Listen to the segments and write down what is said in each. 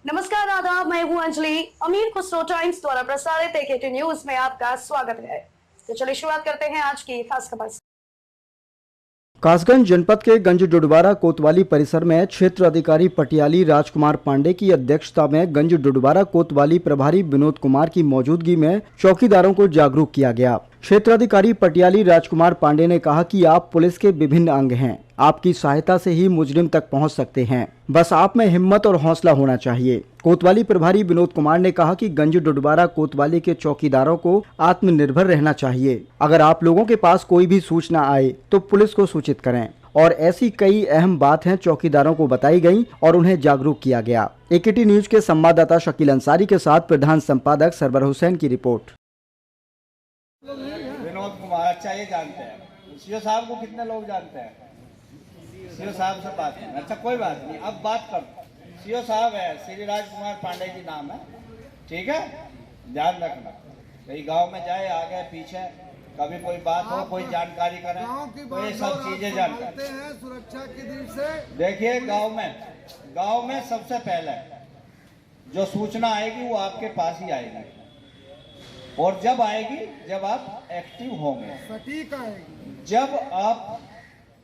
नमस्कार, आदाब। मैं हूं अंजलि। अमीर खुसरो टाइम्स द्वारा प्रसारित AKT न्यूज में आपका स्वागत है। तो चलिए शुरुआत करते हैं आज की खास खबर से। कासगंज जनपद के गंज डुडवारा कोतवाली परिसर में क्षेत्र अधिकारी पटियाली राजकुमार पांडे की अध्यक्षता में गंज डुडवारा कोतवाली प्रभारी विनोद कुमार की मौजूदगी में चौकीदारों को जागरूक किया गया। क्षेत्राधिकारी पटियाली राजकुमार पांडे ने कहा कि आप पुलिस के विभिन्न अंग हैं, आपकी सहायता से ही मुजरिम तक पहुंच सकते हैं, बस आप में हिम्मत और हौसला होना चाहिए। कोतवाली प्रभारी विनोद कुमार ने कहा कि गंज डुडवारा कोतवाली के चौकीदारों को आत्मनिर्भर रहना चाहिए। अगर आप लोगों के पास कोई भी सूचना आए तो पुलिस को सूचित करें और ऐसी कई अहम बात हैं चौकीदारों को बताई गई और उन्हें जागरूक किया गया। AKT न्यूज के संवाददाता शकील अंसारी के साथ प्रधान संपादक सरवर हुसैन की रिपोर्ट। विनोद कुमार अच्छा ये जानते हैं। सीओ साहब को कितने लोग जानते हैं? सीओ साहब से बात करना। अच्छा कोई बात नहीं, अब बात कर। सीओ साहब है श्री राजकुमार पांडे जी नाम है, ठीक है, ध्यान रखना। कहीं गांव में जाए आगे पीछे कभी कोई बात हो, कोई जानकारी करें तो ये सब चीजें जानते हैं सुरक्षा की दृष्टि से। देखिए गांव में सबसे पहले जो सूचना आएगी वो आपके पास ही आएगी, और जब आएगी जब आप एक्टिव होंगे, सटीक आएगी। जब आप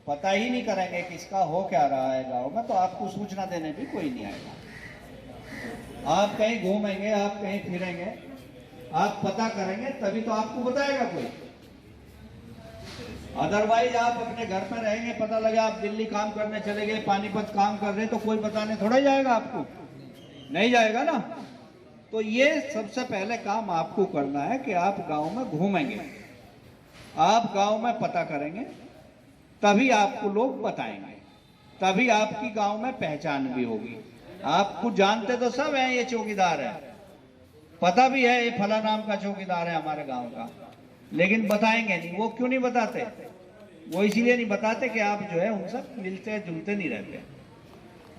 पता ही नहीं करेंगे किसका हो क्या रहा है गांव में, तो आपको सूचना देने भी कोई नहीं आएगा। आप कहीं घूमेंगे, आप कहीं फिरेंगे, आप पता करेंगे तभी तो आपको बताएगा कोई। अदरवाइज आप अपने घर में रहेंगे, पता लगा आप दिल्ली काम करने चले गए, पानीपत काम कर रहे, तो कोई बताने थोड़ा जाएगा आपको, नहीं जाएगा ना। तो ये सबसे पहले काम आपको करना है कि आप गांव में घूमेंगे, आप गांव में पता करेंगे, तभी आपको लोग बताएंगे, तभी आपकी गांव में पहचान भी होगी। आपको जानते तो सब हैं, ये चौकीदार है, पता भी है ये फला नाम का चौकीदार है हमारे गांव का, लेकिन बताएंगे नहीं। वो क्यों नहीं बताते? वो इसीलिए नहीं बताते कि आप जो है उनसे मिलते जुलते नहीं रहते।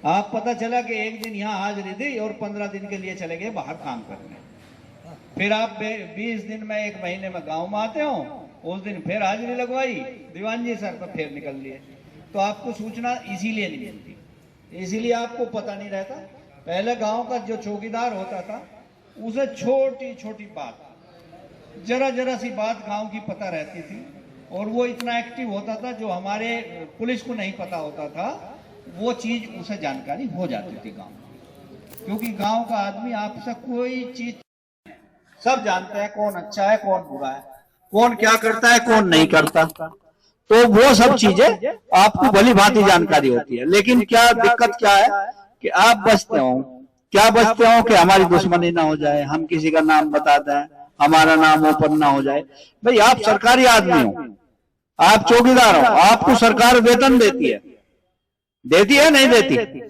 आप पता चला कि एक दिन यहाँ हाजिरी दी और 15 दिन के लिए चले गए बाहर काम करने, फिर आप 20 दिन में 1 महीने में गांव में आते हो, उस दिन फिर हाजिरी लगवाई दीवान जी सर पर, फिर निकल लिए। तो आपको सूचना इसीलिए नहीं मिलती, इसीलिए आपको पता नहीं रहता। पहले गांव का जो चौकीदार होता था उसे छोटी छोटी बात, जरा सी बात गांव की पता रहती थी, और वो इतना एक्टिव होता था जो हमारे पुलिस को नहीं पता होता था, वो चीज उसे जानकारी हो जाती थी गांव में। क्योंकि गांव का आदमी आपसे कोई चीज सब जानते हैं, कौन अच्छा है कौन बुरा है, कौन क्या करता है कौन नहीं करता, तो वो सब चीजें आपको भली भांति जानकारी होती है। लेकिन क्या दिक्कत क्या है कि आप बचते हो कि हमारी दुश्मनी ना हो जाए, हम किसी का नाम बता दें, हमारा नाम ओपन ना हो जाए। भाई आप सरकारी आदमी हो, आप चौकीदार हो, आपको सरकार वेतन देती है नहीं देती?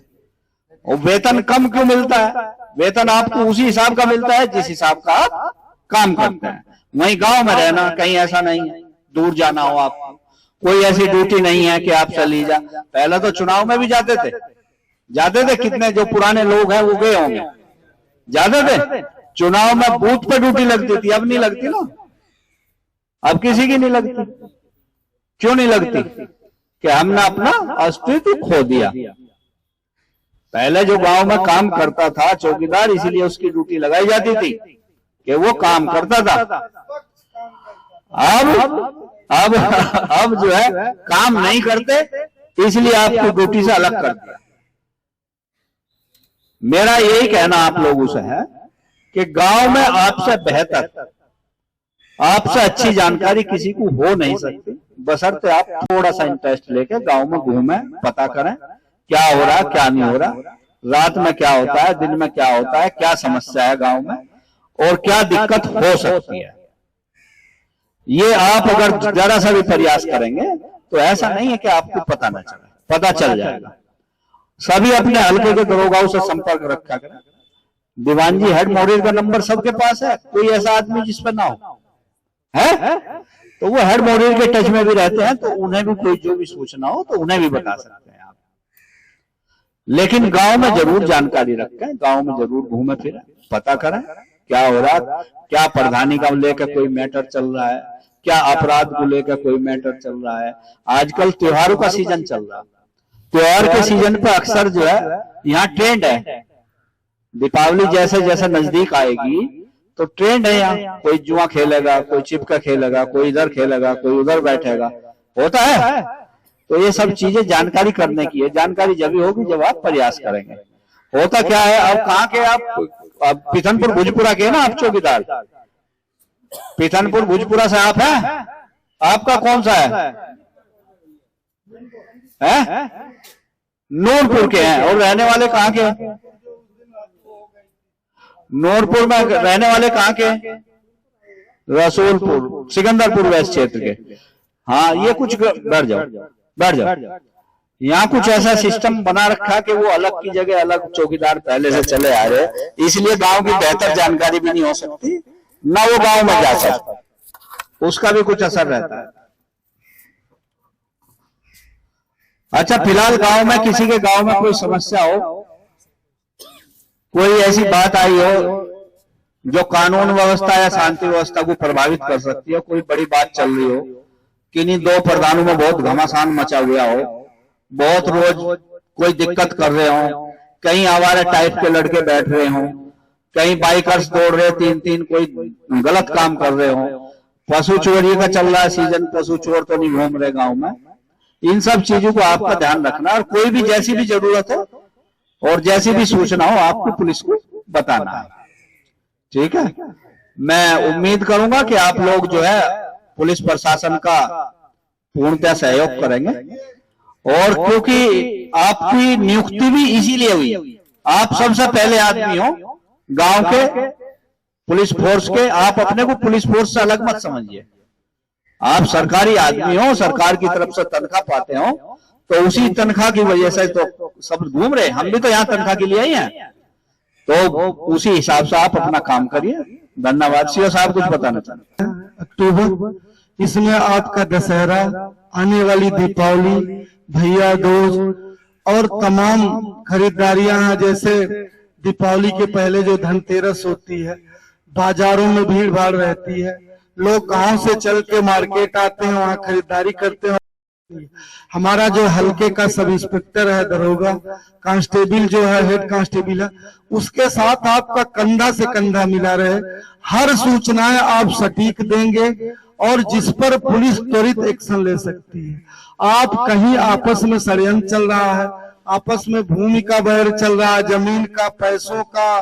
और वेतन कम क्यों मिलता है? वेतन आपको उसी हिसाब का मिलता है जिस हिसाब का आप काम करते हैं। वहीं गांव में रहना कहीं ऐसा नहीं है, दूर जाना हो आपको, कोई ऐसी ड्यूटी नहीं है कि आप चली जा। पहले तो चुनाव में भी जाते थे, कितने जो पुराने लोग हैं वो गए होंगे, जाते थे चुनाव में, बूथ पे ड्यूटी लगती थी। अब नहीं लगती ना, अब किसी की नहीं लगती। क्यों नहीं लगती? कि हमने अपना अस्तित्व खो दिया। पहले जो गांव में काम करता था चौकीदार, इसीलिए उसकी ड्यूटी लगाई जाती थी कि वो काम करता था। अब जो है काम नहीं करते, इसलिए आपको ड्यूटी से अलग कर दिया। मेरा यही कहना आप लोगों से है कि गांव में आपसे बेहतर, आपसे अच्छी जानकारी किसी को हो नहीं सकती, बशर्ते आप थोड़ा सा इंटरेस्ट लेके गांव में घूमें, पता करें क्या हो रहा है क्या नहीं हो रहा, रात में क्या होता है, दिन में क्या होता है, क्या समस्या है गांव में और क्या दिक्कत हो सकती है। ये आप अगर जरा सा भी प्रयास करेंगे तो ऐसा नहीं है कि आपको पता न चले, पता चल जाएगा। सभी अपने हल्के के दरोगाओं से संपर्क रखा करें। दीवान जी हेड मोरियर का नंबर सबके पास है, कोई ऐसा आदमी जिस पर ना हो है, तो वो हेड मोरियर के टच में भी रहते हैं, तो उन्हें भी कोई जो भी सूचना हो तो उन्हें भी बता सकते हैं आप। लेकिन गांव में जरूर जानकारी रखें, गांव में जरूर घूमे फिरें, पता करें क्या हो रहा, क्या प्रधानी का लेकर कोई मैटर चल रहा है, क्या अपराध को लेकर कोई मैटर चल रहा है। आजकल त्योहारों का सीजन चल रहा है, त्योहार के सीजन पे अक्सर जो है यहाँ ट्रेंड है दीपावली जैसे जैसे नजदीक आएगी तो ट्रेंड है यहाँ, कोई जुआ खेलेगा, कोई चिपका खेलेगा, कोई इधर खेलेगा, कोई उधर बैठेगा, होता है। तो ये सब चीजें जानकारी करने की है। जानकारी जब भी होगी जब आप प्रयास करेंगे। होता क्या है, अब कहाँ के आप पीथनपुर भुजपुरा के ना आप चौकीदार, पीथनपुर भुजपुरा से आप हैं, आपका कौन सा है? नूरपुर के हैं। और रहने वाले कहाँ के हैं? नूरपुर में रहने वाले कहाँ के हैं? रसूलपुर, सिकंदरपुर वेस्ट क्षेत्र के। हाँ, ये कुछ बैठ जाओ। यहाँ कुछ ऐसा सिस्टम बना रखा कि वो अलग की जगह अलग चौकीदार पहले से चले आ रहे, इसलिए गांव की बेहतर जानकारी भी नहीं हो सकती, ना वो गांव में जा सकता, उसका भी कुछ असर रहता है। अच्छा, फिलहाल गांव में किसी के गांव में कोई समस्या हो, कोई ऐसी बात आई हो जो कानून व्यवस्था या शांति व्यवस्था को प्रभावित कर सकती है, कोई बड़ी बात चल रही हो, किन्हीं दो प्रधानों में बहुत घमासान मचा हुआ हो, बहुत रोज कोई दिक्कत कर रहे हो, कहीं आवारा टाइप के लड़के बैठ रहे हो, कहीं बाइकर्स दौड़ रहे, तीन कोई गलत काम कर रहे हो, पशु चोरी का चल रहा है सीजन, पशु चोर तो नहीं घूम रहे गांव में। इन सब चीजों को आपका ध्यान रखना, और कोई भी जैसी भी जरूरत हो और जैसी भी सूचना हो आपको पुलिस को बताना है। ठीक है, मैं उम्मीद करूंगा कि आप लोग जो है पुलिस प्रशासन का पूर्णतः सहयोग करेंगे, और क्योंकि आपकी नियुक्ति भी इसीलिए हुई, आप सबसे पहले आदमी हो गांव के पुलिस फोर्स के, आप अपने को पुलिस फोर्स से अलग मत समझिए, आप सरकारी आदमी हो, सरकार की तरफ से तनख्वाह पाते हो, तो उसी तनख्वाह की वजह से तो सब घूम रहे, हम भी तो यहाँ तनख्वाह के लिए ही हैं, तो उसी हिसाब से आप अपना काम करिए। धन्यवाद। सीओ साहब कुछ बताना चाहते हैं? अक्टूबर, इसमें आपका दशहरा, आने वाली दीपावली, भैया दूज और तमाम खरीदारियां हैं। जैसे दीपावली के पहले जो धनतेरस होती है, बाजारों में भीड़ भाड़ रहती है, लोग गांव से चल के मार्केट आते हैं, वहां खरीदारी करते हैं। हमारा जो हल्के का सब इंस्पेक्टर है, दरोगा कांस्टेबल जो है, हेड कांस्टेबल है, उसके साथ आपका कंधा से कंधा मिला रहे, हर सूचनाएं आप सटीक देंगे और जिस पर पुलिस त्वरित एक्शन ले सकती है। आप कहीं आपस में षड्यंत्र चल रहा है, आपस में भूमि का बैर चल रहा है, जमीन का, पैसों का,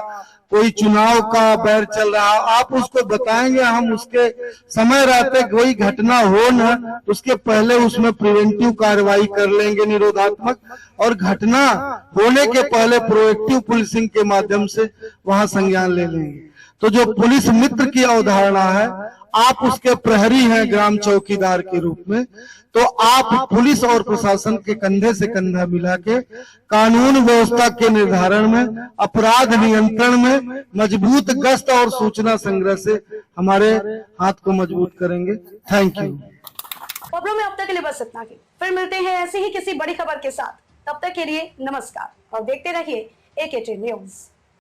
कोई चुनाव का बैर चल रहा है, आप उसको बताएंगे, हम उसके समय रहते कोई घटना हो न, उसके पहले उसमें प्रिवेंटिव कार्रवाई कर लेंगे, निरोधात्मक, और घटना होने के पहले प्रोएक्टिव पुलिसिंग के माध्यम से वहां संज्ञान ले लेंगे। तो जो पुलिस मित्र की अवधारणा है, आप उसके प्रहरी हैं ग्राम चौकीदार के रूप में, तो आप पुलिस और प्रशासन के कंधे से कंधा मिला के कानून व्यवस्था के निर्धारण में, अपराध नियंत्रण में मजबूत गश्त और सूचना संग्रह से हमारे हाथ को मजबूत करेंगे। Thank you. खबरों में अब तक के लिए बस इतना ही, फिर मिलते हैं ऐसी ही किसी बड़ी खबर के साथ। तब तक के लिए नमस्कार और देखते रहिए AKT न्यूज।